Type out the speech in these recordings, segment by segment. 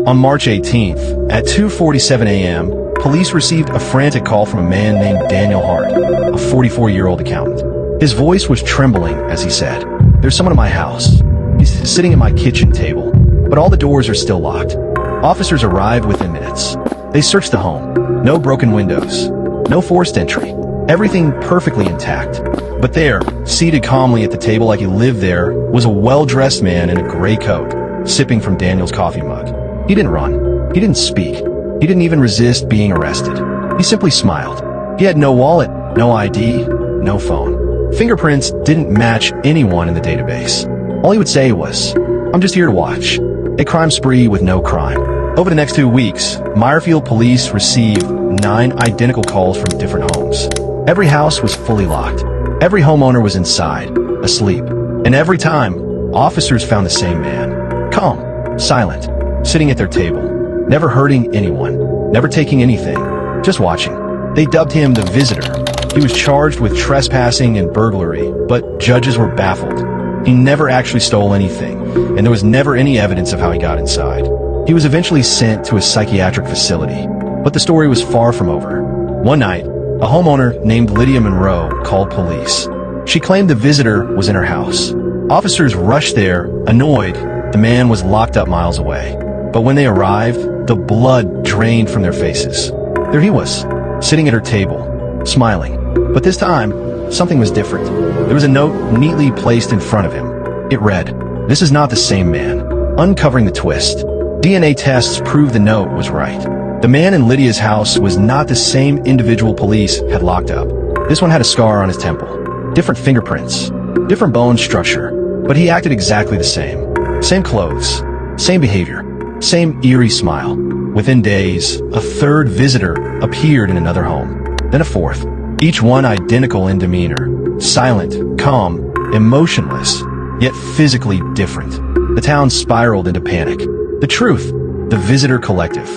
On March 18th, at 2:47 a.m., police received a frantic call from a man named Daniel Hart, a 44-year-old accountant. His voice was trembling as he said, "There's someone in my house. He's sitting at my kitchen table, but all the doors are still locked." Officers arrived within minutes. They searched the home. No broken windows. No forced entry. Everything perfectly intact. But there, seated calmly at the table like he lived there, was a well-dressed man in a gray coat, sipping from Daniel's coffee mug. He didn't run. He didn't speak. He didn't even resist being arrested. He simply smiled. He had no wallet, no ID, no phone. Fingerprints didn't match anyone in the database. All he would say was, "I'm just here to watch." A crime spree with no crime. Over the next 2 weeks, Meyerfield police received 9 identical calls from different homes. Every house was fully locked. Every homeowner was inside, asleep. And every time, officers found the same man. Calm, silent, sitting at their table, never hurting anyone, never taking anything, just watching. They dubbed him the Visitor. He was charged with trespassing and burglary, but judges were baffled. He never actually stole anything, and there was never any evidence of how he got inside. He was eventually sent to a psychiatric facility, but the story was far from over. One night, a homeowner named Lydia Monroe called police. She claimed the Visitor was in her house. Officers rushed there, annoyed. The man was locked up miles away. But when they arrived, the blood drained from their faces. There he was, sitting at her table, smiling. But this time, something was different. There was a note neatly placed in front of him. It read, "This is not the same man." Uncovering the twist, DNA tests proved the note was right. The man in Lydia's house was not the same individual police had locked up. This one had a scar on his temple, different fingerprints, different bone structure, but he acted exactly the same. Same clothes, same behavior, same eerie smile. Within days, a third visitor appeared in another home, then a fourth, each one identical in demeanor, silent, calm, emotionless, yet physically different. The town spiraled into panic. The truth, the Visitor Collective.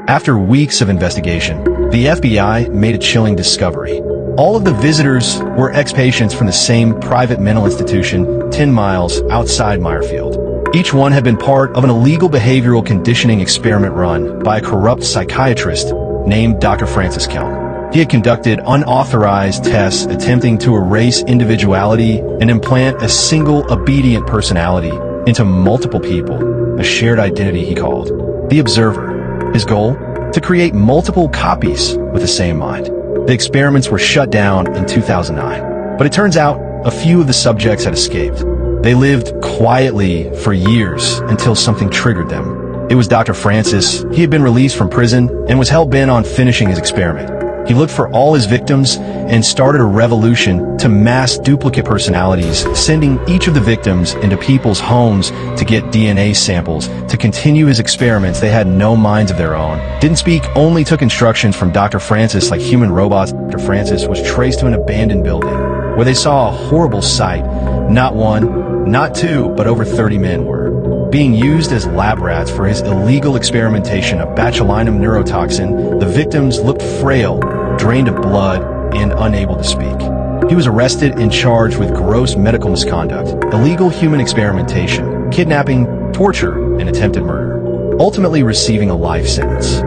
After weeks of investigation, the FBI made a chilling discovery. All of the visitors were ex-patients from the same private mental institution 10 miles outside Meyerfield. Each one had been part of an illegal behavioral conditioning experiment run by a corrupt psychiatrist named Dr. Francis Kelm. He had conducted unauthorized tests attempting to erase individuality and implant a single obedient personality into multiple people, a shared identity he called the Observer. His goal? To create multiple copies with the same mind. The experiments were shut down in 2009, but it turns out a few of the subjects had escaped. They lived quietly for years until something triggered them. It was Dr. Francis. He had been released from prison and was hell-bent on finishing his experiment. He looked for all his victims and started a revolution to mass duplicate personalities, sending each of the victims into people's homes to get DNA samples. To continue his experiments, they had no minds of their own. Didn't speak, only took instructions from Dr. Francis like human robots. Dr. Francis was traced to an abandoned building where they saw a horrible sight. Not one, not two, but over 30 men were being used as lab rats for his illegal experimentation of botulinum neurotoxin. The victims looked frail, drained of blood, and unable to speak. He was arrested and charged with gross medical misconduct, illegal human experimentation, kidnapping, torture, and attempted murder, ultimately receiving a life sentence.